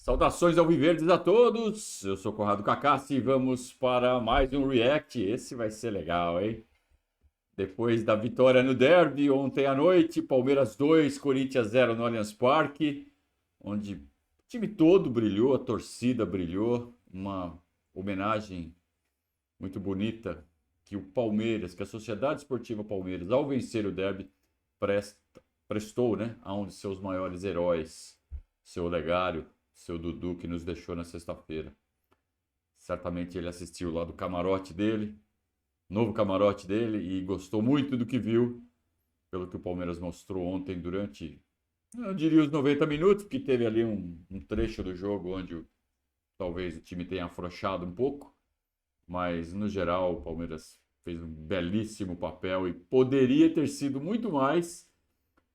Saudações alviverdes a todos, eu sou Conrado Cacassi e vamos para mais um React. Esse vai ser legal, hein? Depois da vitória no Derby ontem à noite, Palmeiras 2, Corinthians 0 no Allianz Parque, onde o time todo brilhou, a torcida brilhou, uma homenagem muito bonita que o Palmeiras, que a Sociedade Esportiva Palmeiras, ao vencer o Derby, prestou, né, a um de seus maiores heróis, seu Olegário, seu Dudu, que nos deixou na sexta-feira. Certamente ele assistiu lá do camarote dele, novo camarote dele, e gostou muito do que viu, pelo que o Palmeiras mostrou ontem durante, eu diria, os 90 minutos, porque teve ali um trecho do jogo onde talvez o time tenha afrouxado um pouco, mas no geral o Palmeiras fez um belíssimo papel e poderia ter sido muito mais.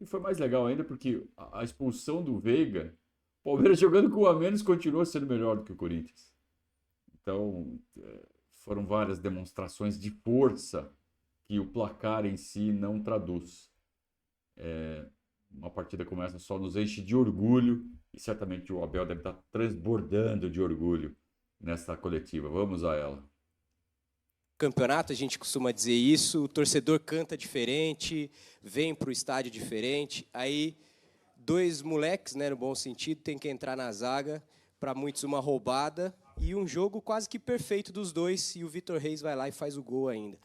E foi mais legal ainda porque a expulsão do Veiga, o Palmeiras jogando com um a menos continua sendo melhor do que o Corinthians. Então, foram várias demonstrações de força que o placar em si não traduz. Uma partida como essa só nos enche de orgulho e certamente o Abel deve estar transbordando de orgulho nessa coletiva. Vamos a ela. Campeonato, a gente costuma dizer isso, o torcedor canta diferente, vem para o estádio diferente, aí dois moleques, né, no bom sentido, tem que entrar na zaga, para muitos uma roubada, e um jogo quase que perfeito dos dois, e o Vitor Reis vai lá e faz o gol ainda.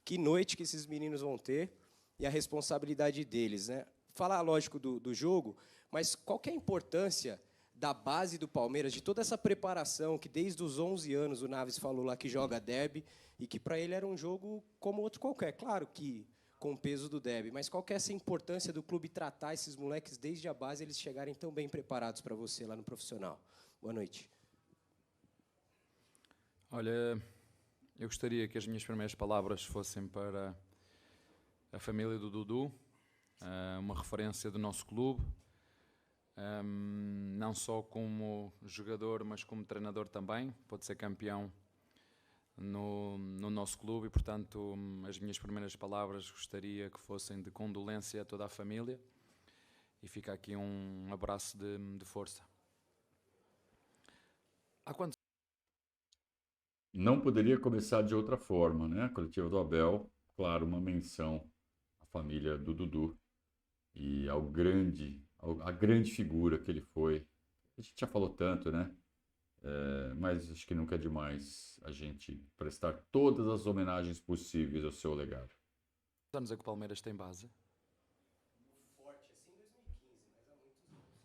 Que noite que esses meninos vão ter, e a responsabilidade deles, né? Falar, lógico, do jogo, mas qual que é a importância da base do Palmeiras, de toda essa preparação, que desde os 11 anos o Naves falou lá que joga derby, e que para ele era um jogo como outro qualquer. Claro que com o peso do derby, mas qual que é essa importância do clube tratar esses moleques desde a base, eles chegarem tão bem preparados para você lá no profissional? Boa noite. Olha, eu gostaria que as minhas primeiras palavras fossem para a família do Dudu, uma referência do nosso clube, não só como jogador, mas como treinador também. Pode ser campeão no nosso clube e, portanto, as minhas primeiras palavras gostaria que fossem de condolência a toda a família e fica aqui um abraço de força. Há quantos? Não poderia começar de outra forma, né? A coletiva do Abel, claro, uma menção à família do Dudu e à grande figura que ele foi. A gente já falou tanto, né? Mas acho que nunca é demais a gente prestar todas as homenagens possíveis ao seu legado. Quantos anos é que o Palmeiras tem base? Forte assim, 2015, mas há muitos anos.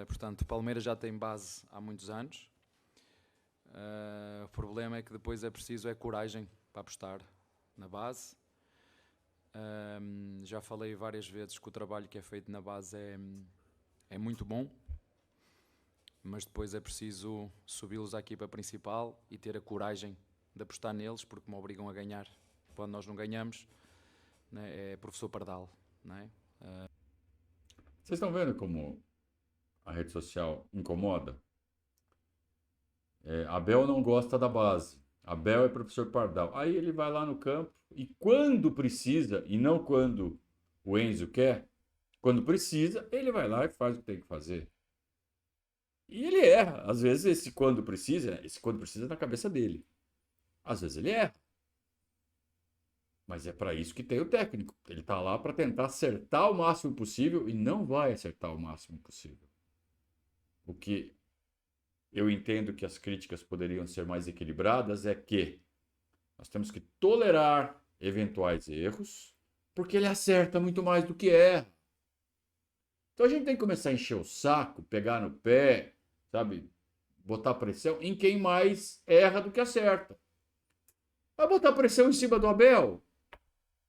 Portanto, o Palmeiras já tem base há muitos anos. O problema é que depois é preciso coragem para apostar na base. Já falei várias vezes que o trabalho que é feito na base é muito bom, mas depois é preciso subi-los à equipa principal e ter a coragem de apostar neles, porque me obrigam a ganhar. Quando nós não ganhamos, né, é professor Pardal, não é? Vocês estão vendo como a rede social incomoda? Abel não gosta da base. Abel é professor Pardal. Aí ele vai lá no campo e quando precisa, e não quando o Enzo quer, quando precisa, ele vai lá e faz o que tem que fazer. E ele erra. Às vezes esse quando precisa é na cabeça dele. Às vezes ele erra. Mas é para isso que tem o técnico. Ele está lá para tentar acertar o máximo possível e não vai acertar o máximo possível. O que eu entendo que as críticas poderiam ser mais equilibradas é que nós temos que tolerar eventuais erros, porque ele acerta muito mais do que erra. Então a gente tem que começar a encher o saco, pegar no pé, sabe? Botar pressão em quem mais erra do que acerta. Vai botar pressão em cima do Abel,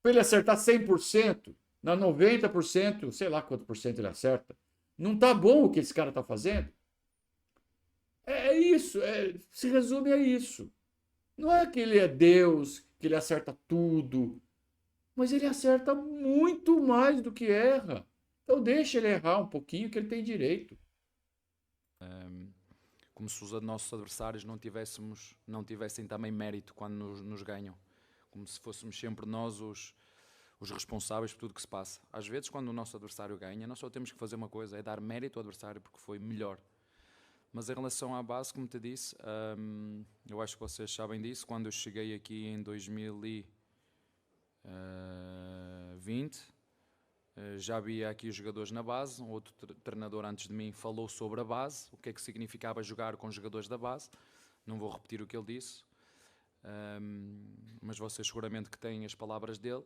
para ele acertar 100%, na 90%, sei lá quanto por cento ele acerta. Não tá bom o que esse cara tá fazendo? É isso, se resume a isso. Não é que ele é Deus, que ele acerta tudo, mas ele acerta muito mais do que erra. Então deixa ele errar um pouquinho que ele tem direito. Como se os nossos adversários não tivessem também mérito quando nos ganham. Como se fôssemos sempre nós os responsáveis por tudo que se passa. Às vezes, quando o nosso adversário ganha, nós só temos que fazer uma coisa, é dar mérito ao adversário porque foi melhor. Mas em relação à base, como te disse, eu acho que vocês sabem disso, quando eu cheguei aqui em 2020, já havia aqui os jogadores na base, um outro treinador antes de mim falou sobre a base, o que é que significava jogar com jogadores da base, não vou repetir o que ele disse, mas vocês seguramente que têm as palavras dele,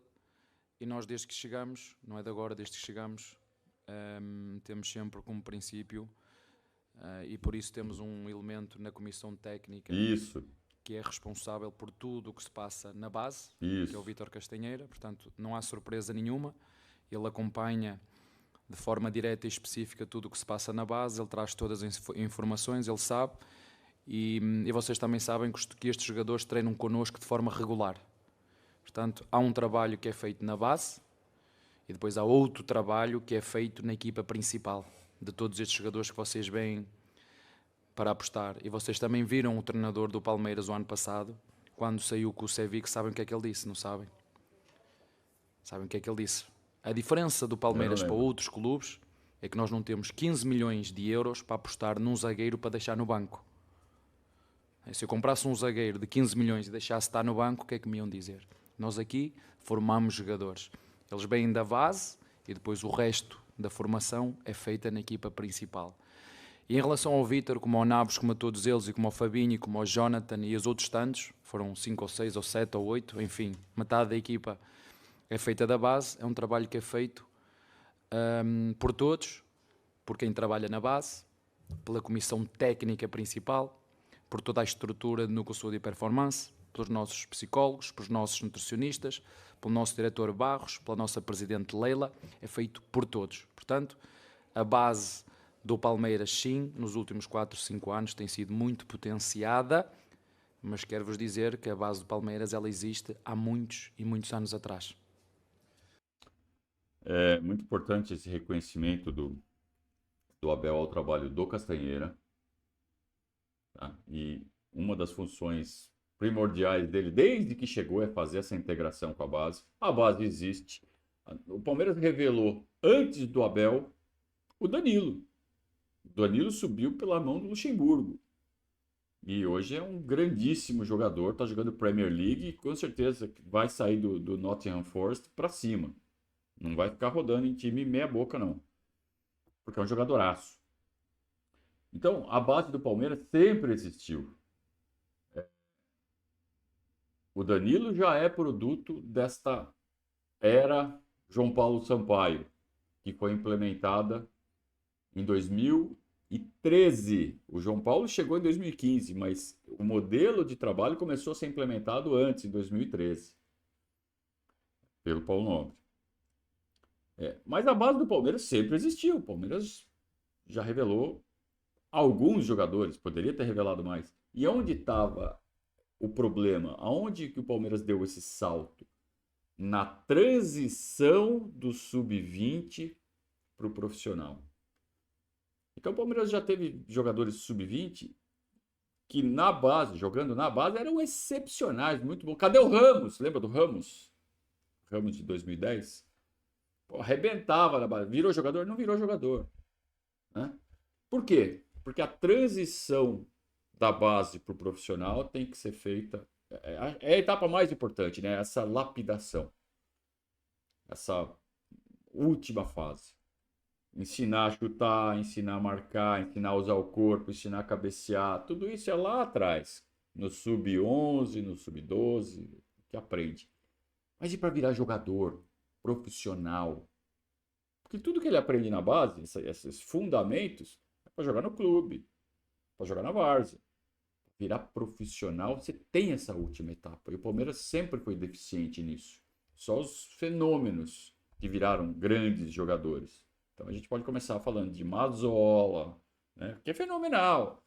e nós desde que chegamos, não é de agora, desde que chegamos, temos sempre como princípio, e por isso temos um elemento na comissão técnica Isso, que é responsável por tudo o que se passa na base, que é o isso. Vítor Castanheira, portanto não há surpresa nenhuma, ele acompanha de forma direta e específica tudo o que se passa na base, ele traz todas as informações, ele sabe, e vocês também sabem que estes jogadores treinam connosco de forma regular. Portanto, há um trabalho que é feito na base e depois há outro trabalho que é feito na equipa principal, de todos estes jogadores que vocês veem para apostar. E vocês também viram o treinador do Palmeiras o ano passado, quando saiu com o Cevic, sabem o que é que ele disse, não sabem? Sabem o que é que ele disse? A diferença do Palmeiras para outros clubes é que nós não temos 15 milhões de euros para apostar num zagueiro para deixar no banco. Se eu comprasse um zagueiro de 15 milhões e deixasse estar no banco, o que é que me iam dizer? Nós aqui formamos jogadores. Eles vêm da base e depois o resto da formação é feita na equipa principal. E em relação ao Vítor, como ao Naves, como a todos eles, e como ao Fabinho, e como ao Jonathan e os outros tantos, foram 5 ou 6 ou 7 ou 8, enfim, metade da equipa é feita da base, é um trabalho que é feito por todos, por quem trabalha na base, pela comissão técnica principal, por toda a estrutura de núcleo de saúde e performance, pelos nossos psicólogos, pelos nossos nutricionistas, pelo nosso diretor Barros, pela nossa presidente Leila, é feito por todos. Portanto, a base do Palmeiras, sim, nos últimos 4, 5 anos tem sido muito potenciada, mas quero-vos dizer que a base do Palmeiras ela existe há muitos e muitos anos atrás. É muito importante esse reconhecimento do Abel ao trabalho do Castanheira. Tá? E uma das funções primordiais dele, desde que chegou, é fazer essa integração com a base. A base existe. O Palmeiras revelou, antes do Abel, o Danilo. O Danilo subiu pela mão do Luxemburgo. E hoje é um grandíssimo jogador, está jogando Premier League e com certeza vai sair do Nottingham Forest para cima. Não vai ficar rodando em time meia boca, não. Porque é um jogadoraço. Então, a base do Palmeiras sempre existiu. O Danilo já é produto desta era João Paulo Sampaio, que foi implementada em 2013. O João Paulo chegou em 2015, mas o modelo de trabalho começou a ser implementado antes, em 2013, pelo Paulo Nobre. Mas a base do Palmeiras sempre existiu. O Palmeiras já revelou alguns jogadores, poderia ter revelado mais. E onde estava o problema? Aonde que o Palmeiras deu esse salto? Na transição do sub-20 para o profissional. Então o Palmeiras já teve jogadores sub-20 que na base, jogando na base, eram excepcionais, muito bom. Cadê o Ramos? Lembra do Ramos? Ramos de 2010? Pô, arrebentava na base. Virou jogador? Não virou jogador. Né? Por quê? Porque a transição da base para o profissional tem que ser feita. É a etapa mais importante, né? Essa lapidação. Essa última fase. Ensinar a chutar, ensinar a marcar, ensinar a usar o corpo, ensinar a cabecear. Tudo isso é lá atrás. No sub-11, no sub-12, que aprende. Mas e para virar jogador profissional? Porque tudo que ele aprende na base, esses fundamentos, é para jogar no clube, para jogar na várzea. Virar profissional, você tem essa última etapa. E o Palmeiras sempre foi deficiente nisso. Só os fenômenos que viraram grandes jogadores. Então a gente pode começar falando de Mazzola, né, que é fenomenal.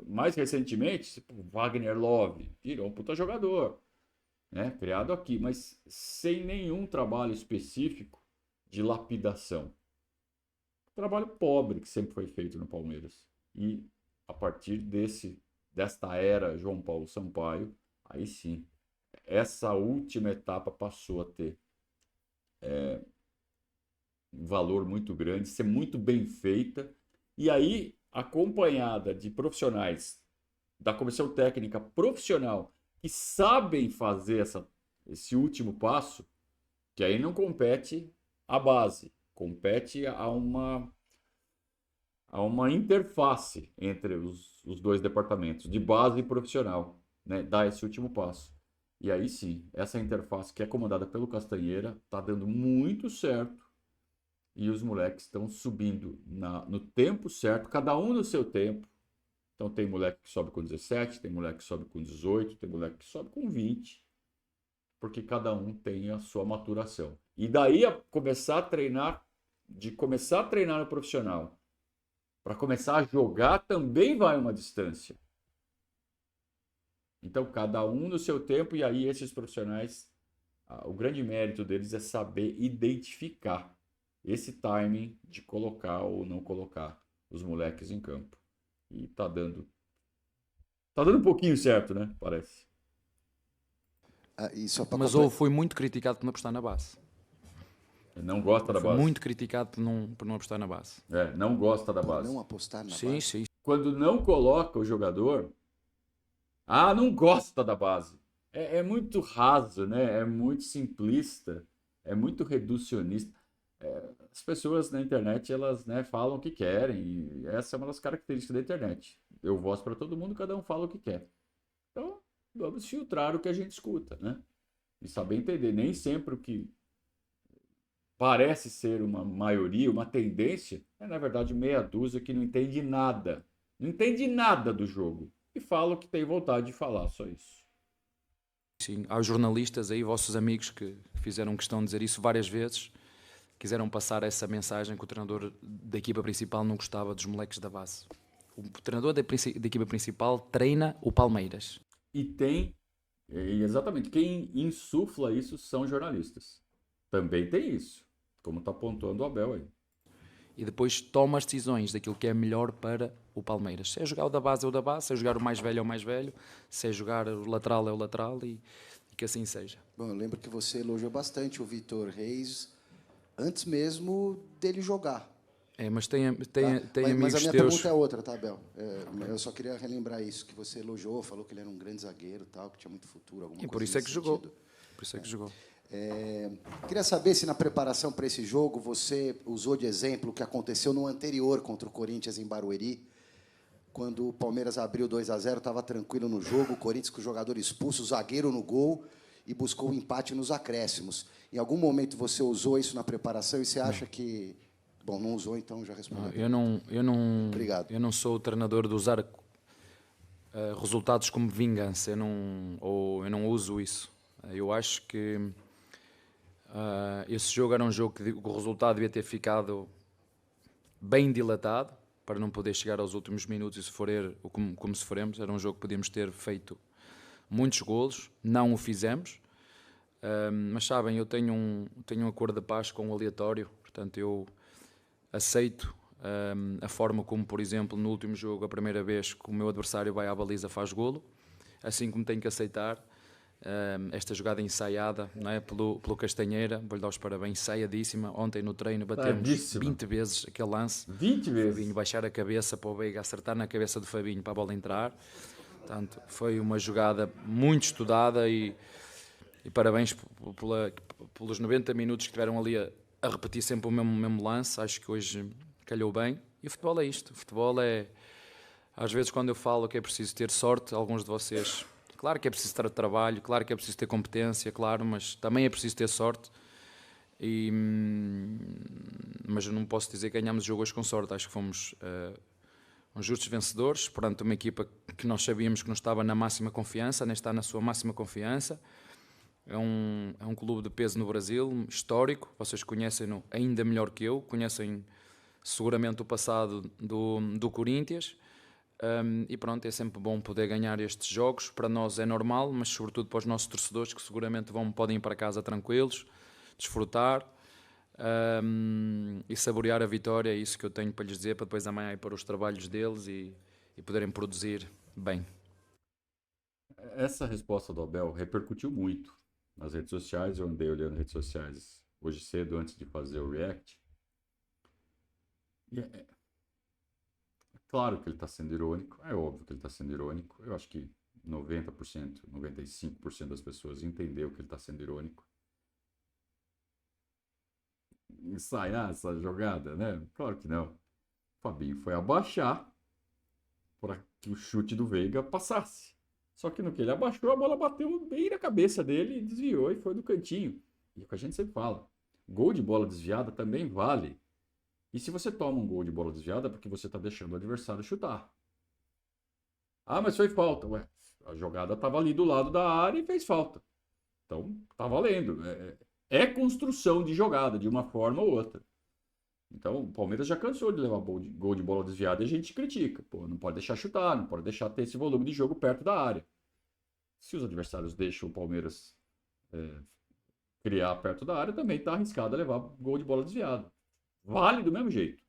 Mais recentemente, Wagner Love, virou um puta jogador, né, criado aqui, mas sem nenhum trabalho específico de lapidação. Trabalho pobre que sempre foi feito no Palmeiras. E a partir desta era João Paulo Sampaio, aí sim, essa última etapa passou a ter um valor muito grande, ser muito bem feita, e aí acompanhada de profissionais da comissão técnica profissional que sabem fazer esse último passo, que aí não compete à base, compete a uma interface entre os dois departamentos, de base e profissional, né? Dar esse último passo. E aí sim, essa interface que é comandada pelo Castanheira está dando muito certo e os moleques estão subindo no tempo certo, cada um no seu tempo. Então tem moleque que sobe com 17, tem moleque que sobe com 18, tem moleque que sobe com 20, porque cada um tem a sua maturação. E daí a começar a treinar, de começar a treinar no profissional, para começar a jogar também vai uma distância. Então cada um no seu tempo, e aí esses profissionais, o grande mérito deles é saber identificar esse timing de colocar ou não colocar os moleques em campo. E tá dando um pouquinho certo, né? Parece. E só para Mas ou foi muito criticado por não apostar na base. Não gosta da Foi base. muito criticado por não apostar na base. Não gosta da base. não apostar na Sim, base. sim. Quando não coloca o jogador, não gosta da base. É muito raso, né? É muito simplista, é muito reducionista. As pessoas na internet, elas, né, falam o que querem, e essa é uma das características da internet. Eu voz para todo mundo, cada um fala o que quer. Então, vamos filtrar o que a gente escuta, né? E saber entender. Nem sempre o que parece ser uma maioria, uma tendência, é na verdade meia dúzia que não entende nada. Não entende nada do jogo. E fala o que tem vontade de falar, só isso. Sim, há os jornalistas aí, vossos amigos, que fizeram questão de dizer isso várias vezes, quiseram passar essa mensagem que o treinador da equipa principal não gostava dos moleques da base. O treinador da equipa principal treina o Palmeiras. Exatamente, quem insufla isso são jornalistas. Também tem isso, como está pontuando o Abel aí. E depois toma as decisões daquilo que é melhor para o Palmeiras. Se é jogar o da base é o da base, se é jogar o mais velho é o mais velho, se é jogar o lateral é o lateral e que assim seja. Bom, eu lembro que você elogiou bastante o Vitor Reis antes mesmo dele jogar. Mas tem Mas amigos a minha teus... pergunta é outra, tá, Abel? Eu só queria relembrar isso, que você elogiou, falou que ele era um grande zagueiro, tal, que tinha muito futuro, alguma E coisa por isso é que nesse jogou. sentido. Por isso é que jogou. Queria saber se na preparação para esse jogo você usou de exemplo o que aconteceu no anterior contra o Corinthians em Barueri, quando o Palmeiras abriu 2-0, estava tranquilo no jogo, o Corinthians com o jogador expulso, o zagueiro no gol e buscou o empate nos acréscimos. Em algum momento você usou isso na preparação e você acha que... Bom, não usou, então já respondeu. Obrigado. Eu não sou o treinador de usar resultados como vingança. Eu não uso isso. Eu acho que esse jogo era um jogo que o resultado devia ter ficado bem dilatado para não poder chegar aos últimos minutos e sofrer como sofremos. Era um jogo que podíamos ter feito muitos golos, não o fizemos. Mas sabem, eu tenho um acordo de paz com o aleatório, portanto eu aceito a forma como, por exemplo, no último jogo, a primeira vez que o meu adversário vai à baliza faz golo, assim como tenho que aceitar esta jogada ensaiada, não é? pelo Castanheira. Vou-lhe dar os parabéns, ensaiadíssima. Ontem no treino batemos 20 vezes aquele lance. 20 vezes? Fabinho baixar a cabeça para o Veiga acertar na cabeça do Fabinho para a bola entrar. Portanto, foi uma jogada muito estudada e parabéns pelos 90 minutos que tiveram ali a repetir sempre o mesmo lance. Acho que hoje calhou bem. E o futebol é isto. O futebol é... Às vezes quando eu falo que é preciso ter sorte, alguns de vocês... Claro que é preciso ter trabalho, claro que é preciso ter competência, claro, mas também é preciso ter sorte. Mas eu não posso dizer que ganhámos o jogo hoje com sorte. Acho que fomos uns justos vencedores perante uma equipa que nós sabíamos que não estava na máxima confiança, nem está na sua máxima confiança. É um clube de peso no Brasil, histórico. Vocês conhecem-no ainda melhor que eu, conhecem seguramente o passado do Corinthians. E pronto, é sempre bom poder ganhar estes jogos. Para nós é normal, mas sobretudo para os nossos torcedores, que seguramente podem ir para casa tranquilos, desfrutar e saborear a vitória. É isso que eu tenho para lhes dizer, para depois amanhã ir para os trabalhos deles e poderem produzir bem. Essa resposta do Abel repercutiu muito nas redes sociais. Eu andei olhando redes sociais hoje cedo, antes de fazer o react. E é claro que ele está sendo irônico, é óbvio que ele está sendo irônico. Eu acho que 90%, 95% das pessoas entendeu que ele está sendo irônico. Ensaiar essa jogada, né? Claro que não. O Fabinho foi abaixar para que o chute do Veiga passasse. Só que no que ele abaixou, a bola bateu bem na cabeça dele, desviou e foi do cantinho. E é o que a gente sempre fala. Gol de bola desviada também vale. E se você toma um gol de bola desviada, é porque você está deixando o adversário chutar. Ah, mas foi falta. Ué, a jogada estava ali do lado da área e fez falta. Então, tá valendo. É construção de jogada, de uma forma ou outra. Então, o Palmeiras já cansou de levar gol de bola desviada e a gente critica. Pô, não pode deixar chutar, não pode deixar ter esse volume de jogo perto da área. Se os adversários deixam o Palmeiras criar perto da área, também está arriscado a levar gol de bola desviada. Vale do mesmo jeito.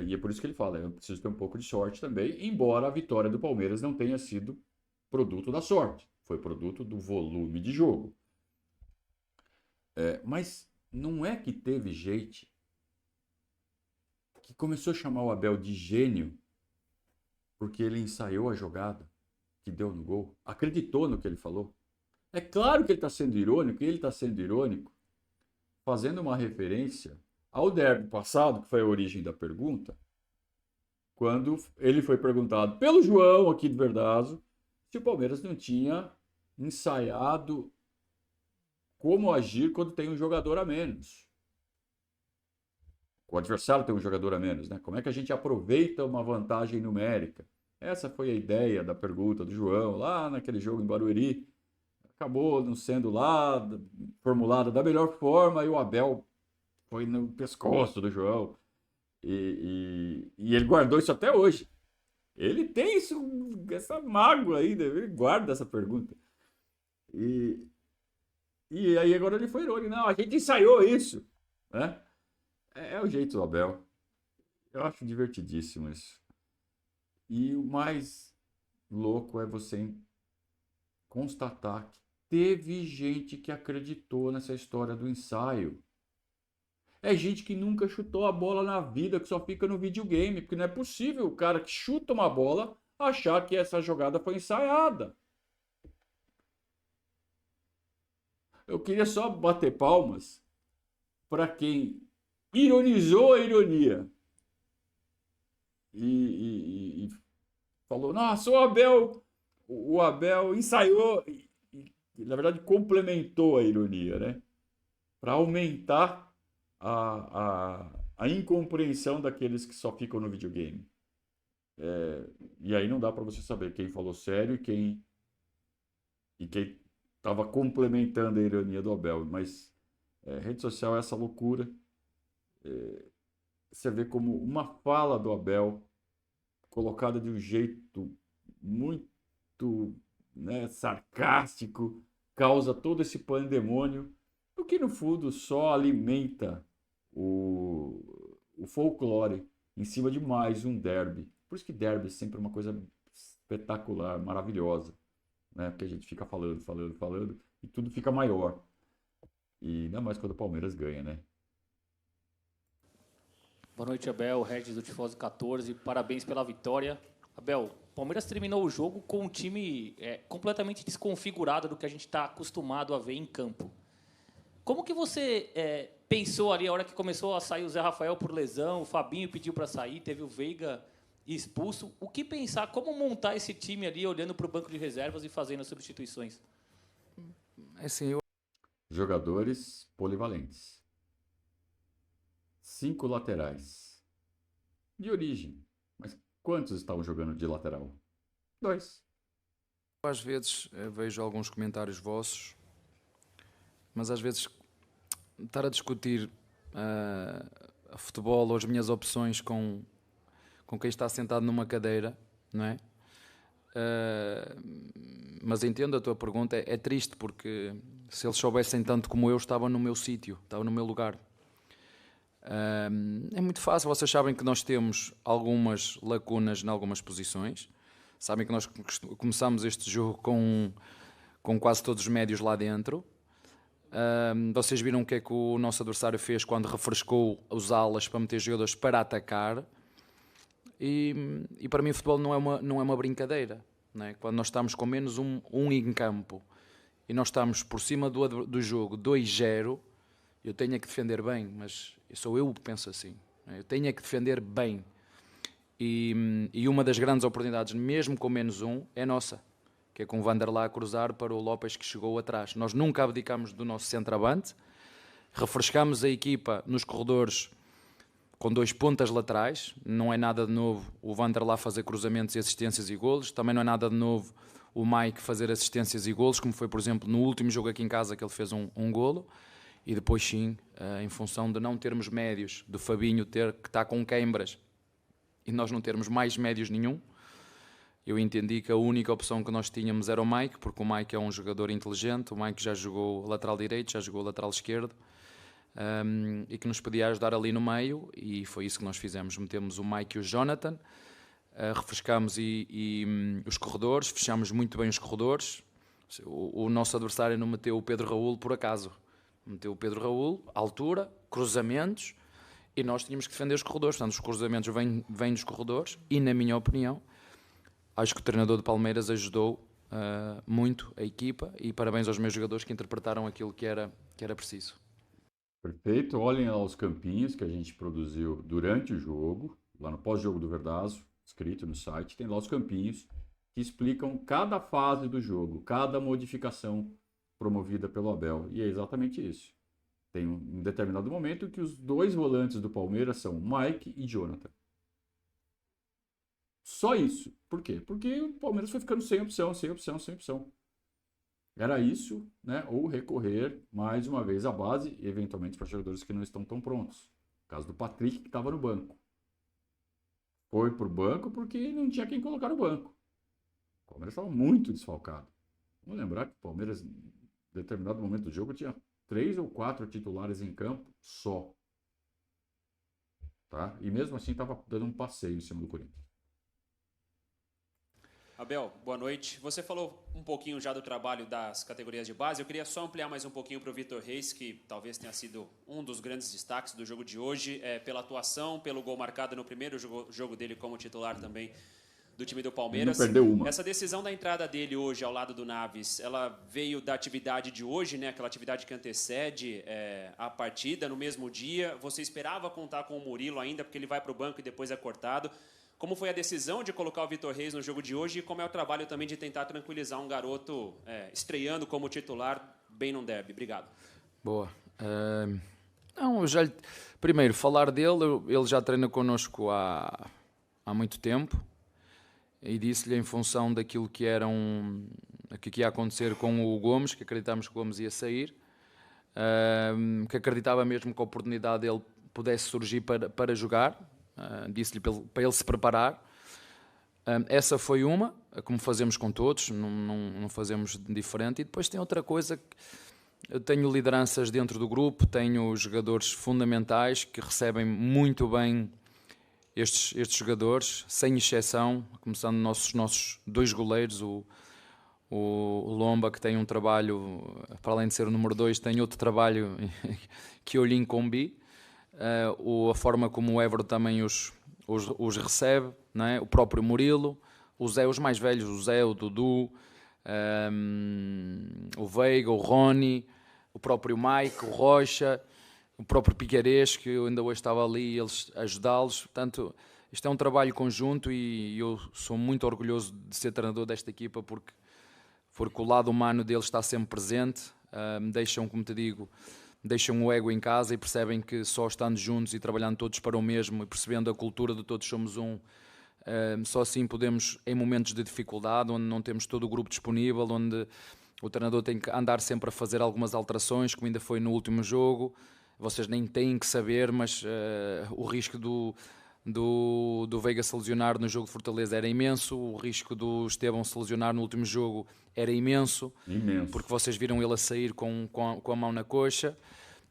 E é por isso que ele fala, eu preciso ter um pouco de sorte também, embora a vitória do Palmeiras não tenha sido produto da sorte. Foi produto do volume de jogo. Mas não é que teve gente que começou a chamar o Abel de gênio porque ele ensaiou a jogada que deu no gol, acreditou no que ele falou. É claro que ele está sendo irônico, e ele está sendo irônico fazendo uma referência ao derby passado, que foi a origem da pergunta, quando ele foi perguntado pelo João aqui do Verdazo se o Palmeiras não tinha ensaiado como agir quando tem um jogador a menos. O adversário tem um jogador a menos, né? Como é que a gente aproveita uma vantagem numérica? Essa foi a ideia da pergunta do João lá naquele jogo em Barueri. Acabou não sendo lá formulada da melhor forma e o Abel foi no pescoço do João. E ele guardou isso até hoje. Ele tem isso, essa mágoa ainda, ele guarda essa pergunta. E aí agora ele foi irônico. Não, a gente ensaiou isso, né? É o jeito do Abel. Eu acho divertidíssimo isso. E o mais louco é você constatar que teve gente que acreditou nessa história do ensaio. É gente que nunca chutou a bola na vida, que só fica no videogame, porque não é possível o cara que chuta uma bola achar que essa jogada foi ensaiada. Eu queria só bater palmas para quem ironizou a ironia e falou, nossa, o Abel ensaiou, na verdade complementou a ironia, né? Para aumentar a incompreensão daqueles que só ficam no videogame. E aí não dá para você saber quem falou sério e quem estava complementando a ironia do Abel. Mas rede social é essa loucura. Você vê como uma fala do Abel, colocada de um jeito muito, né, sarcástico, causa todo esse pandemônio, o que no fundo só alimenta o folclore em cima de mais um derby. Por isso que derby é sempre uma coisa espetacular, maravilhosa, né? Porque a gente fica falando e tudo fica maior. E ainda mais quando o Palmeiras ganha, né? Boa noite, Abel. Regis do Tifose 14. Parabéns pela vitória. Abel, o Palmeiras terminou o jogo com um time completamente desconfigurado do que a gente está acostumado a ver em campo. Como que você pensou ali a hora que começou a sair o Zé Rafael por lesão, o Fabinho pediu para sair, teve o Veiga expulso? O que pensar, como montar esse time ali, olhando para o banco de reservas e fazendo as substituições? Assim, Jogadores polivalentes. 5 laterais. De origem. Mas quantos estavam jogando de lateral? 2. às vezes vejo alguns comentários vossos, mas às vezes estar a discutir a futebol ou as minhas opções com quem está sentado numa cadeira, não é? Mas entendo a tua pergunta, é triste porque se eles soubessem tanto como eu, estavam no meu sítio, estavam no meu lugar. É muito fácil, vocês sabem que nós temos algumas lacunas em algumas posições, sabem que nós começamos este jogo com quase todos os médios lá dentro. Vocês viram o que é que o nosso adversário fez quando refrescou os alas para meter jogadores para atacar. E para mim o futebol não é uma brincadeira, não é? Quando nós estamos com menos um em campo e nós estamos por cima do jogo 2-0, eu tenho que defender bem, mas sou eu que penso assim, não é? Eu tenho que defender bem. E uma das grandes oportunidades, mesmo com menos um, é nossa, que é com o Vanderlá a cruzar para o Lopes que chegou atrás. Nós nunca abdicamos do nosso centroavante, refrescamos a equipa nos corredores com 2 pontas laterais, não é nada de novo o Vanderlá fazer cruzamentos e assistências e golos, também não é nada de novo o Mike fazer assistências e golos, como foi, por exemplo, no último jogo aqui em casa que ele fez um golo, e depois sim, em função de não termos médios, do Fabinho ter que estar com queimbras e nós não termos mais médios nenhum, eu entendi que a única opção que nós tínhamos era o Mike, porque o Mike é um jogador inteligente, o Mike já jogou lateral direito, já jogou lateral esquerdo, e que nos podia ajudar ali no meio, e foi isso que nós fizemos. Metemos o Mike e o Jonathan, refrescámos os corredores, fechámos muito bem os corredores. O nosso adversário não meteu o Pedro Raul por acaso, meteu o Pedro Raul, altura, cruzamentos, e nós tínhamos que defender os corredores. Portanto, os cruzamentos vêm dos corredores, e na minha opinião, acho que o treinador de Palmeiras ajudou muito a equipa, e parabéns aos meus jogadores que interpretaram aquilo que era preciso. Perfeito. Olhem lá os campinhos que a gente produziu durante o jogo, lá no pós-jogo do Verdazo, escrito no site, tem lá os campinhos que explicam cada fase do jogo, cada modificação promovida pelo Abel. E é exatamente isso. Tem um determinado momento que os 2 volantes do Palmeiras são Mike e Jonathan. Só isso. Por quê? Porque o Palmeiras foi ficando sem opção. Era isso, né? Ou recorrer mais uma vez à base, eventualmente para jogadores que não estão tão prontos. No caso do Patrick, que estava no banco. Foi para o banco porque não tinha quem colocar no banco. O Palmeiras estava muito desfalcado. Vamos lembrar que o Palmeiras, em determinado momento do jogo, tinha 3 ou 4 titulares em campo só. Tá? E mesmo assim estava dando um passeio em cima do Corinthians. Abel, boa noite. Você falou um pouquinho já do trabalho das categorias de base. Eu queria só ampliar mais um pouquinho para o Vitor Reis, que talvez tenha sido um dos grandes destaques do jogo de hoje, pela atuação, pelo gol marcado no primeiro jogo dele como titular também do time do Palmeiras. Ele não perdeu uma. Essa decisão da entrada dele hoje ao lado do Naves, ela veio da atividade de hoje, né? Aquela atividade que antecede a partida no mesmo dia. Você esperava contar com o Murilo ainda, porque ele vai para o banco e depois é cortado. Como foi a decisão de colocar o Vitor Reis no jogo de hoje e como é o trabalho também de tentar tranquilizar um garoto estreando como titular bem num derby? Obrigado. Boa. Não, primeiro, falar dele, ele já treina connosco há muito tempo e disse-lhe em função daquilo que que ia acontecer com o Gomes, que acreditámos que o Gomes ia sair, que acreditava mesmo que a oportunidade dele pudesse surgir para jogar. Disse-lhe para ele se preparar. Essa foi uma, como fazemos com todos, não fazemos diferente. E depois tem outra coisa, eu tenho lideranças dentro do grupo, tenho jogadores fundamentais que recebem muito bem estes jogadores, sem exceção, começando nossos 2 goleiros, o Lomba, que tem um trabalho, para além de ser o número 2, tem outro trabalho que eu lhe incumbi. A forma como o Évora também os recebe, não é? O próprio Murilo, os mais velhos, o Zé, o Dudu, o Veiga, o Rony, o próprio Mike, o Rocha, o próprio Piquerez, que eu ainda hoje estava ali, eles ajudá-los. Portanto, isto é um trabalho conjunto e eu sou muito orgulhoso de ser treinador desta equipa porque o lado humano deles está sempre presente, deixam, como te digo, deixam o ego em casa e percebem que só estando juntos e trabalhando todos para o mesmo e percebendo a cultura de todos somos um, só assim podemos, em momentos de dificuldade, onde não temos todo o grupo disponível, onde o treinador tem que andar sempre a fazer algumas alterações, como ainda foi no último jogo, vocês nem têm que saber, mas o risco do Veiga se lesionar no jogo de Fortaleza era imenso, o risco do Estevão se lesionar no último jogo era imenso. Porque vocês viram ele a sair com a mão na coxa,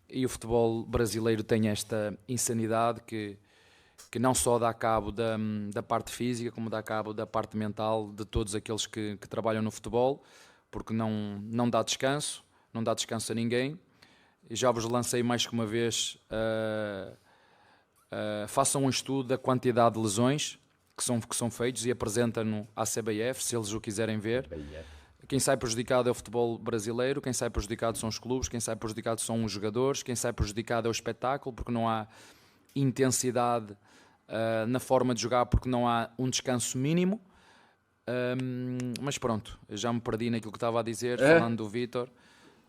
e o futebol brasileiro tem esta insanidade que não só dá cabo da parte física, como dá cabo da parte mental de todos aqueles que trabalham no futebol, porque não dá descanso a ninguém. já vos lancei mais que uma vez, façam um estudo da quantidade de lesões que são feitos e apresentam-no à CBF, se eles o quiserem ver. Quem sai prejudicado é o futebol brasileiro, quem sai prejudicado são os clubes, quem sai prejudicado são os jogadores, quem sai prejudicado é o espetáculo, porque não há intensidade na forma de jogar, porque não há um descanso mínimo. Mas pronto, já me perdi naquilo que estava a dizer, falando do Vítor.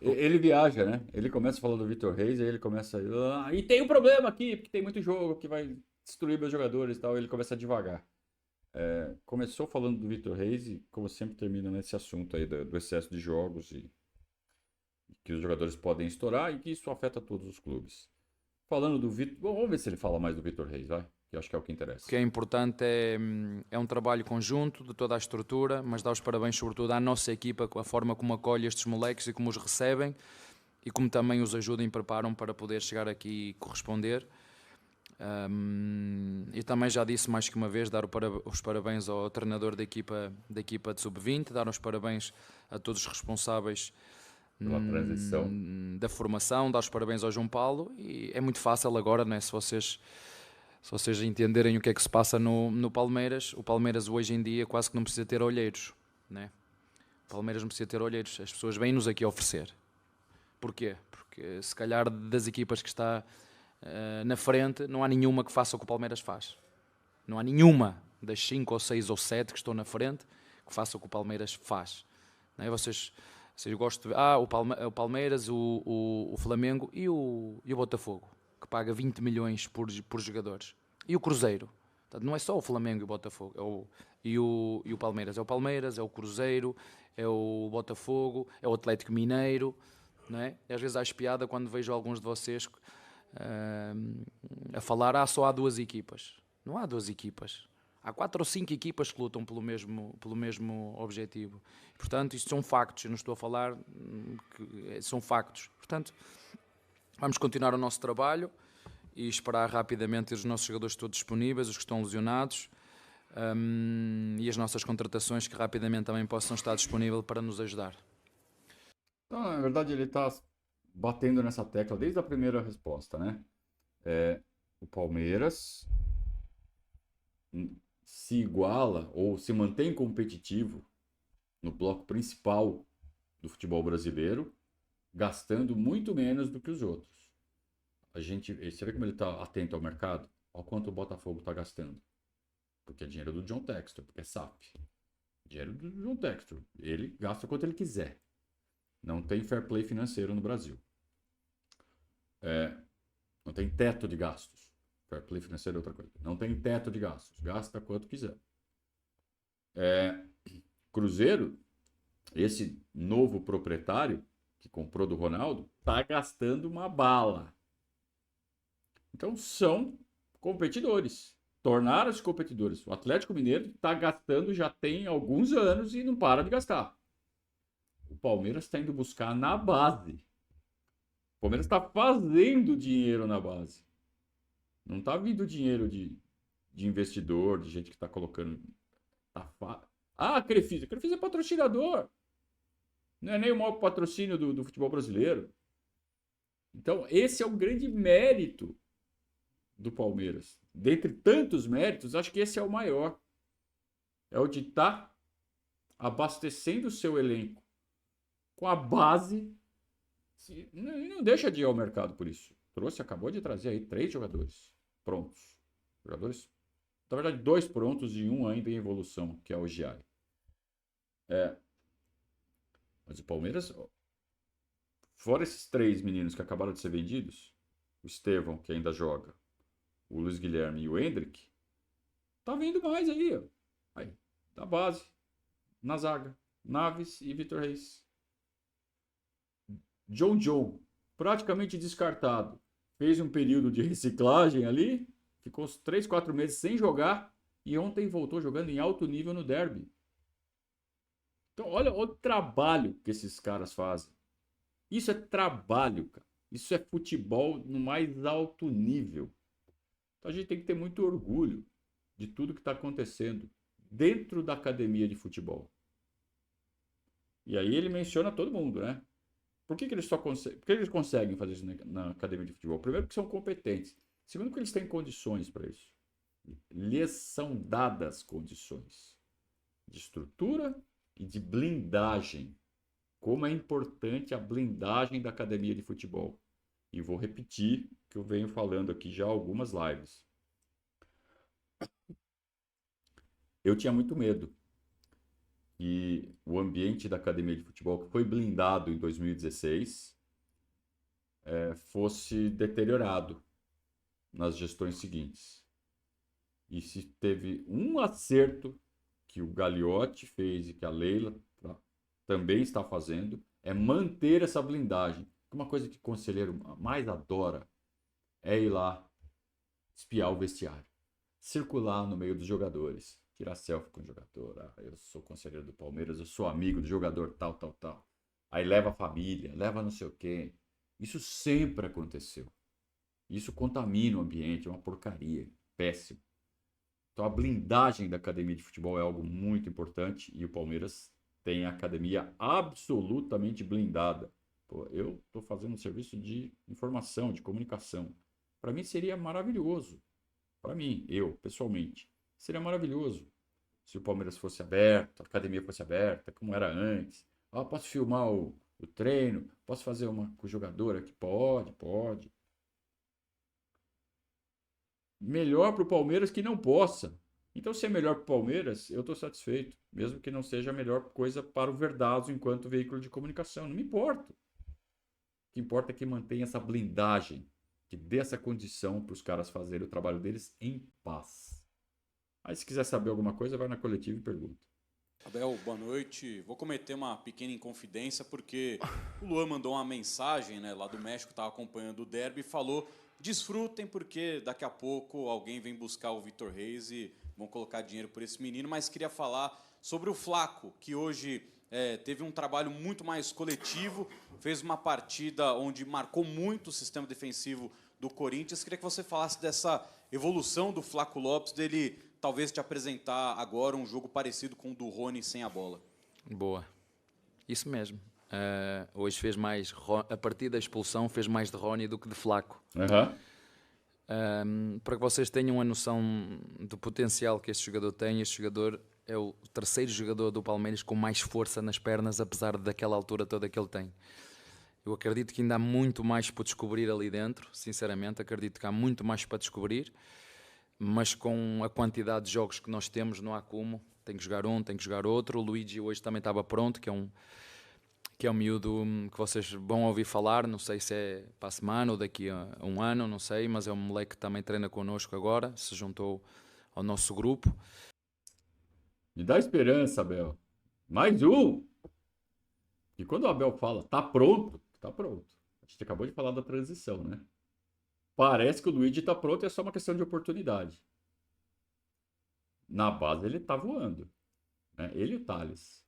Ele viaja, né? Ele começa falando do Vitor Reis, aí ele começa e tem um problema aqui, porque tem muito jogo que vai destruir meus jogadores e tal, ele começa a devagar. Começou falando do Vitor Reis e, como sempre, termina nesse assunto aí do excesso de jogos e que os jogadores podem estourar e que isso afeta todos os clubes. Falando do Vitor... Bom, vamos ver se ele fala mais do Vitor Reis, vai? Que eu acho que é o que interessa. O que é importante é um trabalho conjunto de toda a estrutura, mas dá os parabéns sobretudo à nossa equipa, com a forma como acolhe estes moleques e como os recebem e como também os ajudam e preparam para poder chegar aqui e corresponder. E também já disse mais que uma vez, dar os parabéns ao treinador da equipa de Sub-20, dar os parabéns a todos os responsáveis pela transição da formação, dar os parabéns ao João Paulo, e é muito fácil agora, né, se vocês entenderem o que é que se passa no Palmeiras. O Palmeiras hoje em dia quase que não precisa ter olheiros, né? O Palmeiras não precisa ter olheiros, as pessoas vêm-nos aqui oferecer. Porquê? Porque se calhar das equipas que está na frente, não há nenhuma que faça o que o Palmeiras faz. Não há nenhuma das 5 ou 6 ou 7 que estão na frente que faça o que o Palmeiras faz. Não é? Vocês gostam de ver o Palmeiras, o Flamengo e o Botafogo, que paga 20 milhões por jogadores. E o Cruzeiro. Portanto, não é só o Flamengo e o Botafogo, e o Palmeiras. É o Palmeiras, é o Cruzeiro, é o Botafogo, é o Atlético Mineiro. Não é? E às vezes acho piada quando vejo alguns de vocês a falar, só há 2 equipas. Não há 2 equipas. Há 4 ou 5 equipas que lutam pelo mesmo objetivo. Portanto, isto são factos. Eu não estou a falar que são factos. Portanto, vamos continuar o nosso trabalho e esperar rapidamente ter os nossos jogadores todos disponíveis, os que estão lesionados, e as nossas contratações que rapidamente também possam estar disponíveis para nos ajudar. Então, na verdade, ele está batendo nessa tecla desde a primeira resposta, né? O Palmeiras se iguala ou se mantém competitivo no bloco principal do futebol brasileiro, gastando muito menos do que os outros. Você vê como ele está atento ao mercado? Olha quanto o Botafogo está gastando. Porque é dinheiro do John Textor, porque é SAF. Dinheiro do John Textor. Ele gasta quanto ele quiser. Não tem fair play financeiro no Brasil. Não tem teto de gastos. Fair play financeiro é outra coisa. Não tem teto de gastos. Gasta quanto quiser. Cruzeiro, esse novo proprietário que comprou do Ronaldo, está gastando uma bala. Então são competidores. Tornaram-se competidores. O Atlético Mineiro está gastando já tem alguns anos e não para de gastar. O Palmeiras está indo buscar na base. O Palmeiras está fazendo dinheiro na base. Não está vindo dinheiro de investidor, de gente que está colocando... a Crefisa. A Crefisa é patrocinador. Não é nem o maior patrocínio do futebol brasileiro. Então, esse é o grande mérito do Palmeiras. Dentre tantos méritos, acho que esse é o maior. É o de estar abastecendo o seu elenco com a base. E não deixa de ir ao mercado por isso. Acabou de trazer aí 3 jogadores prontos. Jogadores, na verdade, 2 prontos e 1 ainda em evolução, que é o Giai. Mas o Palmeiras, fora esses 3 meninos que acabaram de ser vendidos, o Estevão, que ainda joga, o Luiz Guilherme e o Hendrick, tá vindo mais aí, ó. Aí, da base, na zaga, Naves e Vitor Reis. John, praticamente descartado, fez um período de reciclagem ali, ficou uns 3, 4 meses sem jogar e ontem voltou jogando em alto nível no derby. Então, olha o trabalho que esses caras fazem. Isso é trabalho, cara. Isso é futebol no mais alto nível. Então, a gente tem que ter muito orgulho de tudo que está acontecendo dentro da academia de futebol. E aí ele menciona todo mundo, né? Por que eles por que eles conseguem fazer isso na academia de futebol? Primeiro, porque são competentes. Segundo, porque eles têm condições para isso. Lhes são dadas condições de estrutura e de blindagem. Como é importante a blindagem da academia de futebol. E vou repetir o que eu venho falando aqui já algumas lives. Eu tinha muito medo que o ambiente da academia de futebol, que foi blindado em 2016, fosse deteriorado nas gestões seguintes. E se teve um acerto que o Gagliotti fez e que a Leila também está fazendo, é manter essa blindagem. Uma coisa que o conselheiro mais adora é ir lá espiar o vestiário, circular no meio dos jogadores, tirar selfie com o jogador. Ah, eu sou conselheiro do Palmeiras, eu sou amigo do jogador tal, tal, tal. Aí leva a família, leva não sei o quê. Isso sempre aconteceu. Isso contamina o ambiente, é uma porcaria, péssimo. Então a blindagem da academia de futebol é algo muito importante e o Palmeiras tem a academia absolutamente blindada. Pô, eu estou fazendo um serviço de informação, de comunicação. Para mim seria maravilhoso. Para mim, eu, pessoalmente, seria maravilhoso se o Palmeiras fosse aberto, a academia fosse aberta, como era antes. Ah, posso filmar o treino? Posso fazer uma com o jogador aqui? Pode. Melhor para o Palmeiras que não possa. Então, se é melhor para o Palmeiras, eu estou satisfeito. Mesmo que não seja a melhor coisa para o Verdazo enquanto veículo de comunicação. Não me importa. O que importa é que mantenha essa blindagem, que dê essa condição para os caras fazerem o trabalho deles em paz. Aí, se quiser saber alguma coisa, vai na coletiva e pergunta. Abel, boa noite. Vou cometer uma pequena inconfidência, porque o Luan mandou uma mensagem, né, lá do México, estava acompanhando o derby, e falou: desfrutem, porque daqui a pouco alguém vem buscar o Vitor Reis e vão colocar dinheiro por esse menino. Mas queria falar sobre o Flaco, que hoje teve um trabalho muito mais coletivo, fez uma partida onde marcou muito o sistema defensivo do Corinthians. Queria que você falasse dessa evolução do Flaco Lopes, dele talvez te apresentar agora um jogo parecido com o do Rony sem a bola. Boa. Isso mesmo. Hoje fez mais, a partir da expulsão, fez mais de Rony do que de Flaco. Para que vocês tenham a noção do potencial que este jogador tem, este jogador é o terceiro jogador do Palmeiras com mais força nas pernas, apesar daquela altura toda que ele tem. Eu acredito que ainda há muito mais para descobrir ali dentro, sinceramente, acredito que há muito mais para descobrir, mas com a quantidade de jogos que nós temos, não há como. Tem que jogar um, tem que jogar outro. O Luigi hoje também estava pronto, que é um miúdo que vocês vão ouvir falar, não sei se é para a semana ou daqui a um ano, não sei, mas é um moleque que também treina connosco agora, se juntou ao nosso grupo. Me dá esperança, Abel. Mais um! E quando o Abel fala, tá pronto, tá pronto. A gente acabou de falar da transição, né? Parece que o Luigi tá pronto e é só uma questão de oportunidade. Na base ele tá voando, né? Ele e o Thales.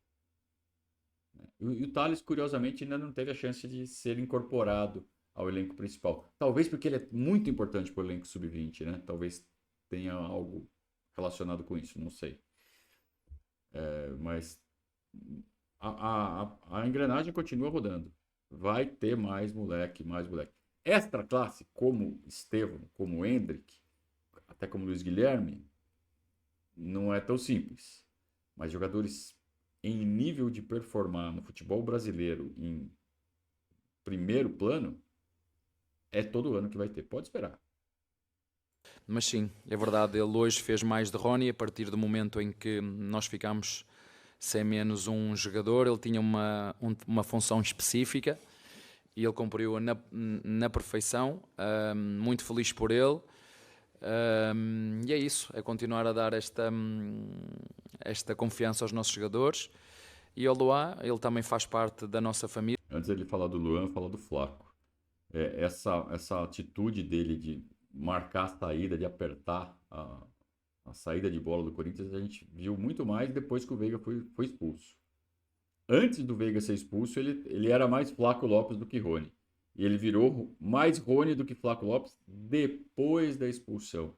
E o Thales, curiosamente, ainda não teve a chance de ser incorporado ao elenco principal. Talvez porque ele é muito importante para o elenco sub-20, né? Talvez tenha algo relacionado com isso, não sei. Mas a engrenagem continua rodando. Vai ter mais moleque, mais moleque. Extra classe, como Estevão, como Hendrick, até como Luiz Guilherme, não é tão simples. Mas jogadores em nível de performar no futebol brasileiro em primeiro plano, é todo ano que vai ter. Pode esperar. Mas sim, é verdade, ele hoje fez mais de Rony a partir do momento em que nós ficámos sem menos um jogador. Ele tinha uma função específica e ele cumpriu-a na perfeição. Muito feliz por ele. E é isso, é continuar a dar esta confiança aos nossos jogadores. E ao Luan, ele também faz parte da nossa família. Antes de ele falar do Luan, falar do Flaco. Essa atitude dele de marcar a saída, de apertar a saída de bola do Corinthians, a gente viu muito mais depois que o Veiga foi expulso. Antes do Veiga ser expulso, ele era mais Flaco Lopes do que Rony. E ele virou mais Rony do que Flaco Lopes depois da expulsão.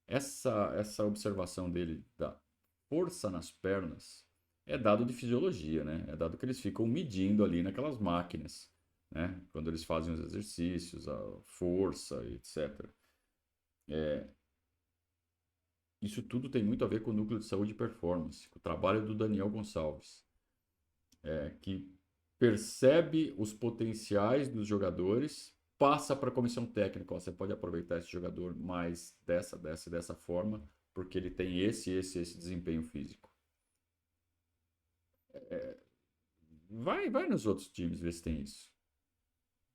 Essa observação dele da força nas pernas é dado de fisiologia, né? É dado que eles ficam medindo ali naquelas máquinas. né? Quando eles fazem os exercícios, a força, etc. Isso tudo tem muito a ver com o núcleo de saúde e performance, com o trabalho do Daniel Gonçalves, que percebe os potenciais dos jogadores, passa para a comissão técnica. Ó, você pode aproveitar esse jogador mais dessa forma, porque ele tem esse desempenho físico. Vai nos outros times ver se tem isso.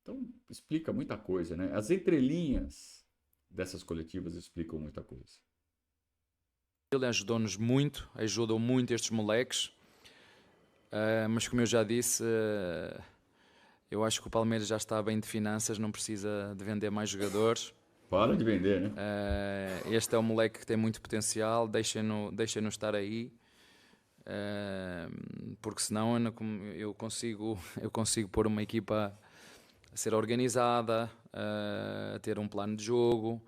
Então, explica muita coisa, né? As entrelinhas dessas coletivas explicam muita coisa. Ele ajudou-nos muito, ajudou muito estes moleques, mas como eu já disse, eu acho que o Palmeiras já está bem de finanças, não precisa de vender mais jogadores. Para de vender, né? Este é um moleque que tem muito potencial, deixem-no estar aí, porque senão eu consigo pôr uma equipa a ser organizada, a ter um plano de jogo,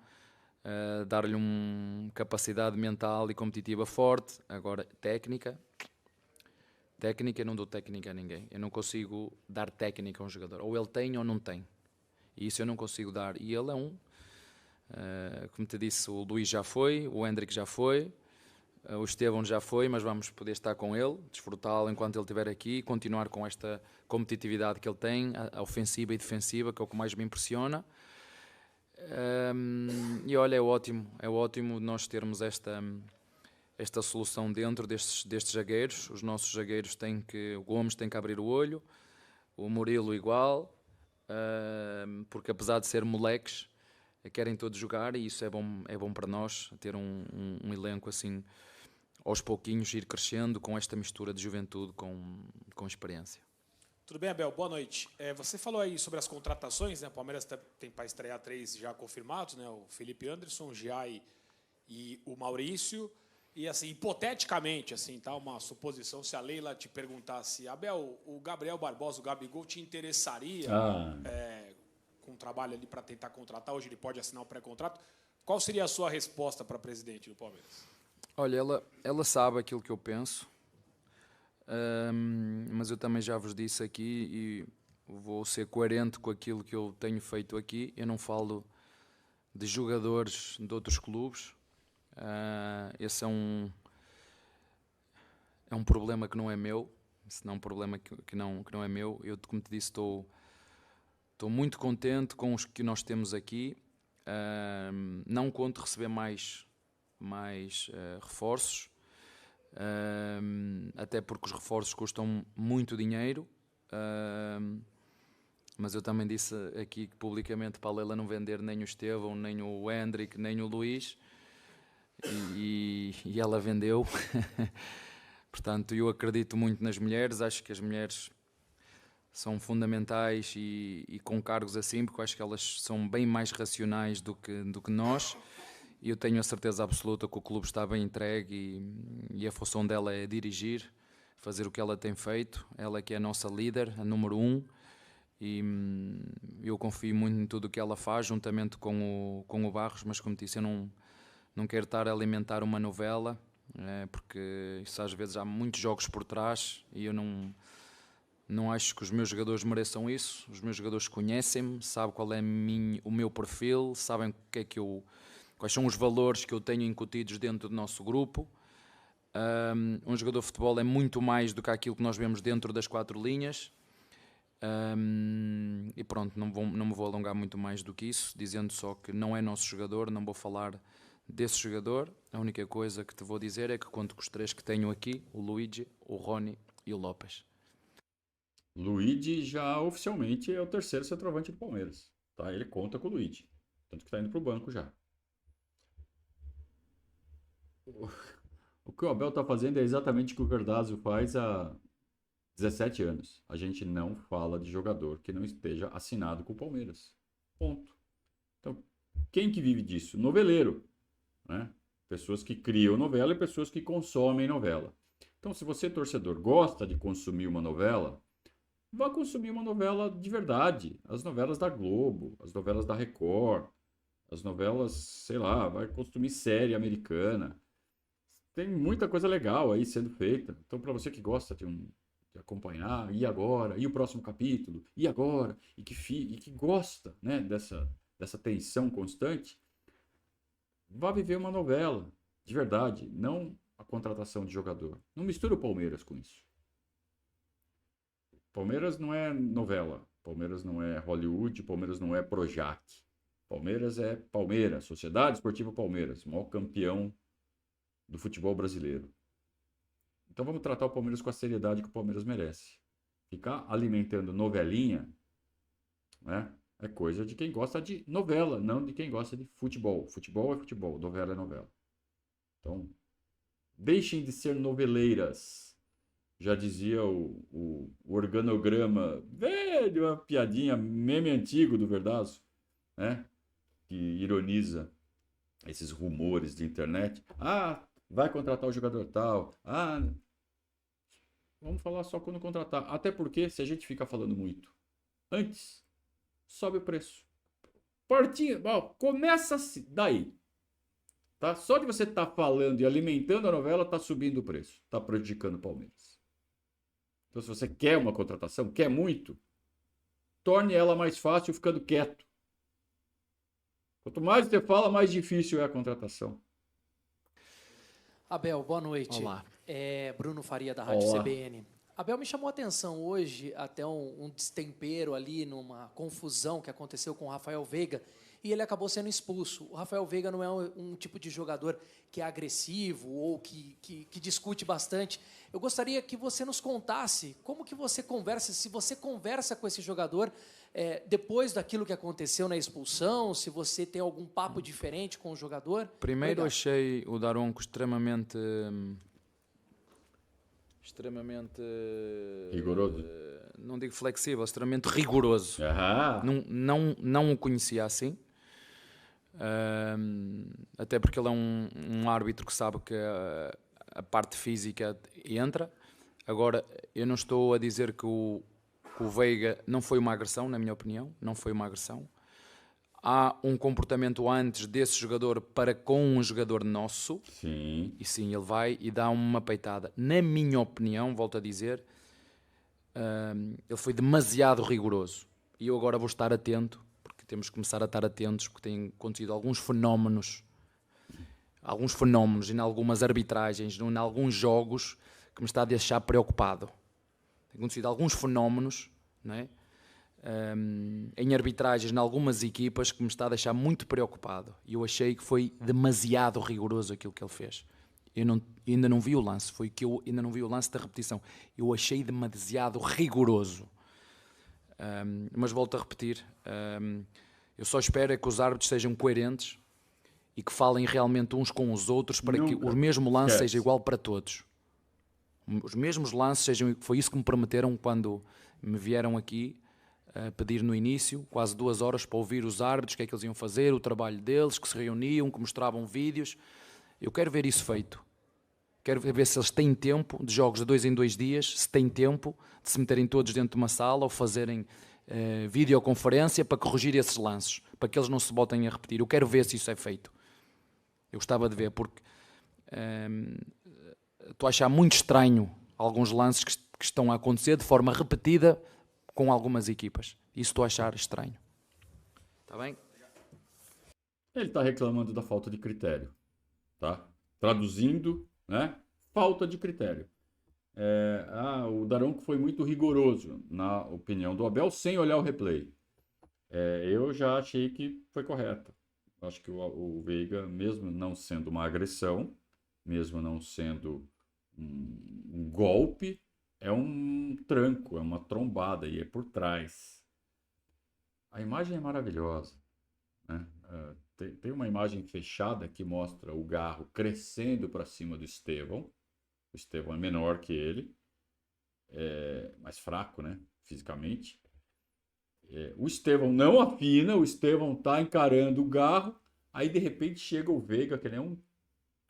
dar-lhe uma capacidade mental e competitiva forte. Agora, técnica, eu não dou técnica a ninguém. Eu não consigo dar técnica a um jogador. Ou ele tem ou não tem. E isso eu não consigo dar. E ele é um. Como te disse, o Luís já foi, o Hendrick já foi, o Estevão já foi, mas vamos poder estar com ele, desfrutá-lo enquanto ele estiver aqui e continuar com esta competitividade que ele tem, a ofensiva e defensiva, que é o que mais me impressiona. E olha, é ótimo nós termos esta solução dentro destes zagueiros. Os nossos zagueiros o Gomes tem que abrir o olho, o Murilo igual, porque apesar de ser moleques, querem todos jogar, e isso é bom para nós, ter um elenco assim, aos pouquinhos, ir crescendo com esta mistura de juventude com experiência. Tudo bem, Abel? Boa noite. Você falou aí sobre as contratações, né? O Palmeiras tem para estrear 3 já confirmados, né? O Felipe Anderson, o Giai e o Maurício. E, assim, hipoteticamente, assim, tá? Uma suposição, se a Leila te perguntasse, Abel, o Gabriel Barbosa, o Gabigol, te interessaria com um trabalho ali para tentar contratar? Hoje ele pode assinar o pré-contrato. Qual seria a sua resposta para presidente do Palmeiras? Olha, ela sabe aquilo que eu penso. Mas eu também já vos disse aqui e vou ser coerente com aquilo que eu tenho feito aqui. Eu não falo de jogadores de outros clubes. Esse é um problema que não é meu. Esse não é um problema que não é meu. Eu, como te disse, estou muito contente com os que nós temos aqui. Não conto receber mais reforços. Até porque os reforços custam muito dinheiro, mas eu também disse aqui publicamente para a Leila não vender nem o Estevão, nem o Hendrick, nem o Luís, e ela vendeu. Portanto, eu acredito muito nas mulheres, acho que as mulheres são fundamentais e com cargos assim, porque eu acho que elas são bem mais racionais do que nós. E eu tenho a certeza absoluta que o clube está bem entregue e a função dela é dirigir, fazer o que ela tem feito. Ela que é a nossa líder, a número 1, e eu confio muito em tudo o que ela faz, juntamente com o Barros, mas como disse, eu não quero estar a alimentar uma novela, porque isso às vezes há muitos jogos por trás e eu não acho que os meus jogadores mereçam isso. Os meus jogadores conhecem-me, sabem qual é o meu perfil, sabem quais são os valores que eu tenho incutidos dentro do nosso grupo. Um jogador de futebol é muito mais do que aquilo que nós vemos dentro das 4 linhas. E pronto, não me vou alongar muito mais do que isso, dizendo só que não é nosso jogador, não vou falar desse jogador. A única coisa que te vou dizer é que conto com os 3 que tenho aqui, o Luigi, o Rony e o Lopes. Luigi já oficialmente é o 3º centroavante do Palmeiras. Tá? Ele conta com o Luigi, tanto que está indo para o banco já. O que o Abel está fazendo é exatamente o que o Verdazio faz há 17 anos. A gente não fala de jogador que não esteja assinado com o Palmeiras. Ponto. Então, quem que vive disso? Noveleiro, né? Pessoas que criam novela e pessoas que consomem novela. Então, se você, torcedor, gosta de consumir uma novela, vá consumir uma novela de verdade. As novelas da Globo, as novelas da Record, as novelas, sei lá, vai consumir série americana. Tem muita coisa legal aí sendo feita. Então, para você que gosta de um de acompanhar, e agora? E o próximo capítulo? E agora? E que gosta, né, dessa tensão constante, vá viver uma novela, de verdade, não a contratação de jogador. Não mistura o Palmeiras com isso. Palmeiras não é novela, Palmeiras não é Hollywood, Palmeiras não é Projac. Palmeiras é Palmeiras, Sociedade Esportiva Palmeiras, o maior campeão do futebol brasileiro. Então vamos tratar o Palmeiras com a seriedade que o Palmeiras merece. Ficar alimentando novelinha, né, é coisa de quem gosta de novela, não de quem gosta de futebol. Futebol é futebol, novela é novela. Então, deixem de ser noveleiras. Já dizia o organograma velho, uma piadinha, meme antigo do Verdazo, né, que ironiza esses rumores de internet. Ah, vai contratar o jogador tal. Ah, vamos falar só quando contratar. Até porque, se a gente ficar falando muito antes, sobe o preço. Portinho, começa daí. Tá? Só de você estar falando e alimentando a novela, está subindo o preço. Está prejudicando o Palmeiras. Então, se você quer uma contratação, quer muito, torne ela mais fácil ficando quieto. Quanto mais você fala, mais difícil é a contratação. Abel, boa noite. Olá. Bruno Faria, da Rádio Olá. CBN. Abel, me chamou a atenção hoje até um destempero ali, numa confusão que aconteceu com o Rafael Veiga, e ele acabou sendo expulso. O Rafael Veiga não é um tipo de jogador que é agressivo ou que discute bastante. Eu gostaria que você nos contasse como que você conversa, se você conversa com esse jogador depois daquilo que aconteceu na expulsão, se você tem algum papo diferente com o jogador. Primeiro Obrigado. achei o Daronco extremamente Rigoroso. não digo flexível, extremamente rigoroso. Ah, Não o conhecia assim. Até porque ele é um árbitro que sabe que a parte física entra. Agora, eu não estou a dizer que o Veiga não foi uma agressão, na minha opinião, não foi uma agressão. Há um comportamento antes desse jogador para com um jogador nosso. sim. E sim, ele vai e dá uma peitada. Na minha opinião, volto a dizer, ele foi demasiado rigoroso. E eu agora vou estar atento, porque temos que começar a estar atentos, porque têm acontecido alguns fenómenos em algumas arbitragens, em alguns jogos, que me está a deixar preocupado. Tem acontecido alguns fenómenos, não é? Em arbitragens em algumas equipas que me está a deixar muito preocupado. E eu achei que foi demasiado rigoroso aquilo que ele fez. Eu ainda não vi o lance, foi que eu ainda não vi o lance da repetição. Eu achei demasiado rigoroso. Mas volto a repetir, eu só espero é que os árbitros sejam coerentes e que falem realmente uns com os outros para que o mesmo lance seja igual para todos. Os mesmos lances sejam... Foi isso que me prometeram quando me vieram aqui a pedir no início, quase 2 horas, para ouvir os árbitros, o que é que eles iam fazer, o trabalho deles, que se reuniam, que mostravam vídeos. Eu quero ver isso feito. Quero ver se eles têm tempo, de jogos de 2 em 2 dias, se têm tempo de se meterem todos dentro de uma sala ou fazerem videoconferência para corrigir esses lances, para que eles não se botem a repetir. Eu quero ver se isso é feito. Eu gostava de ver, porque estou a achar muito estranho alguns lances que estão a acontecer de forma repetida com algumas equipas. Isso estou a achar estranho. Está bem? Ele está reclamando da falta de critério, tá? Traduzindo, né? Falta de critério. O Daronco foi muito rigoroso, na opinião do Abel, sem olhar o replay. Eu já achei que foi correto. Acho que o Veiga, mesmo não sendo uma agressão, mesmo não sendo um golpe, é um tranco, é uma trombada e é por trás. A imagem é maravilhosa, né? Tem uma imagem fechada que mostra o Garro crescendo para cima do Estevão. O Estevão é menor que ele, mais fraco, né, fisicamente. O Estevão não afina, o Estevão está encarando o Garro, aí de repente chega o Veiga, que é um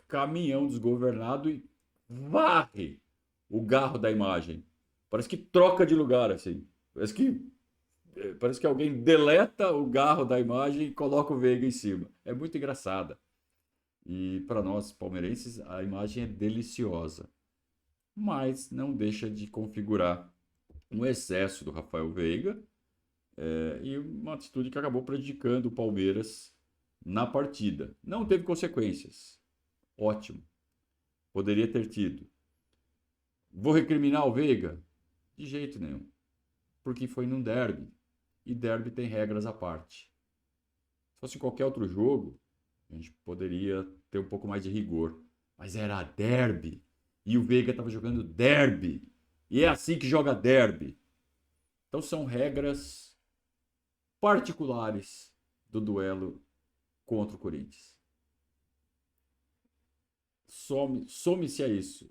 caminhão desgovernado e varre o Garro da imagem. Parece que troca de lugar, assim. Parece que alguém deleta o Garro da imagem e coloca o Veiga em cima. É muito engraçada. E para nós palmeirenses, a imagem é deliciosa. mas não deixa de configurar um excesso do Rafael Veiga e uma atitude que acabou prejudicando o Palmeiras na partida. Não teve consequências. Ótimo. Poderia ter tido. Vou recriminar o Veiga? De jeito nenhum. Porque foi num derby. E derby tem regras à parte. Se fosse qualquer outro jogo, a gente poderia ter um pouco mais de rigor. Mas era derby. E o Veiga estava jogando derby. E é assim que joga derby. Então são regras particulares do duelo contra o Corinthians. Some-se a isso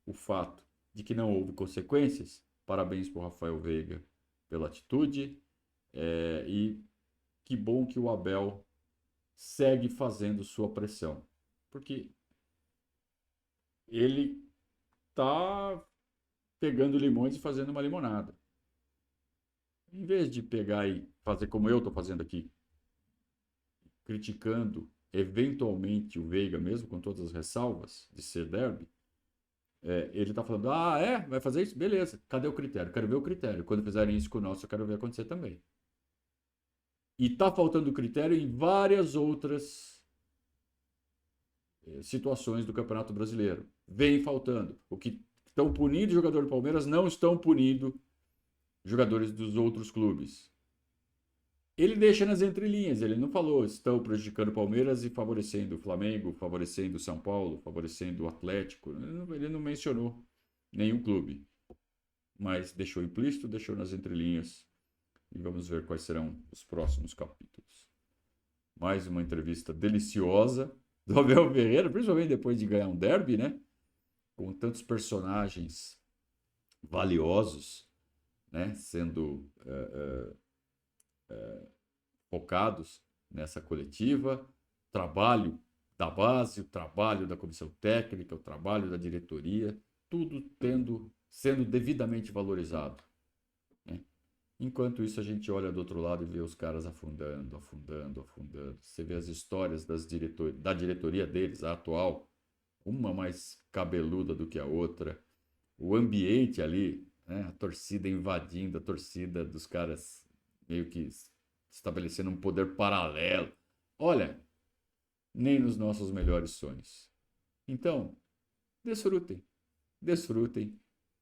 o fato de que não houve consequências. Parabéns para o Rafael Veiga pela atitude. E que bom que o Abel segue fazendo sua pressão. Porque ele está pegando limões e fazendo uma limonada. Em vez de pegar e fazer como eu estou fazendo aqui, criticando eventualmente o Veiga, mesmo com todas as ressalvas de ser derby, ele está falando, vai fazer isso? Beleza, cadê o critério? Quero ver o critério. Quando fizerem isso com o nosso, eu quero ver acontecer também. E está faltando critério em várias outras situações do Campeonato Brasileiro. Vem faltando. O que estão punindo o jogador do Palmeiras não estão punindo jogadores dos outros clubes. Ele deixa nas entrelinhas, ele não falou estão prejudicando o Palmeiras e favorecendo o Flamengo, favorecendo o São Paulo, favorecendo o Atlético. Ele não mencionou nenhum clube, mas deixou implícito, deixou nas entrelinhas e vamos ver quais serão os próximos capítulos. Mais uma entrevista deliciosa do Abel Ferreira, principalmente depois de ganhar um derby, né? Com tantos personagens valiosos, né? Sendo focados nessa coletiva, trabalho da base, o trabalho da comissão técnica, o trabalho da diretoria, tudo sendo devidamente valorizado, né? Enquanto isso, a gente olha do outro lado e vê os caras afundando. Você vê as histórias da diretoria deles, a atual, uma mais cabeluda do que a outra. O ambiente ali, né? A torcida invadindo, a torcida dos caras meio que estabelecendo um poder paralelo. Olha, nem nos nossos melhores sonhos. Então, desfrutem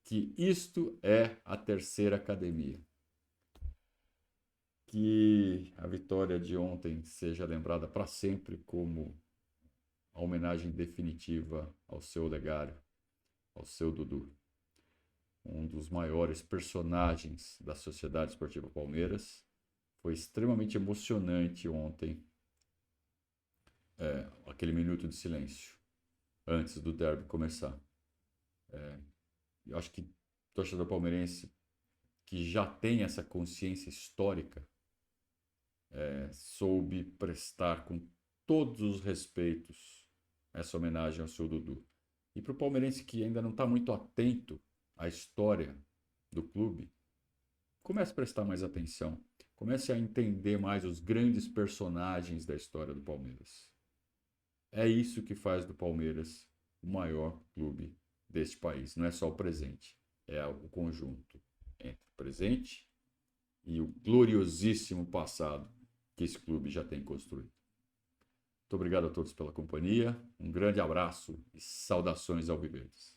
que isto é a terceira academia. Que a vitória de ontem seja lembrada para sempre como a homenagem definitiva ao seu Olegário, ao seu Dudu. Um dos maiores personagens da Sociedade Esportiva Palmeiras. Foi extremamente emocionante ontem aquele minuto de silêncio antes do derby começar. Eu acho que o torcedor palmeirense que já tem essa consciência histórica soube prestar com todos os respeitos essa homenagem ao seu Dudu. E para o palmeirense que ainda não está muito atento à história do clube, comece a prestar mais atenção. Comece a entender mais os grandes personagens da história do Palmeiras. É isso que faz do Palmeiras o maior clube deste país. Não é só o presente, é o conjunto entre o presente e o gloriosíssimo passado que esse clube já tem construído. Muito obrigado a todos pela companhia, um grande abraço e saudações alviverdes.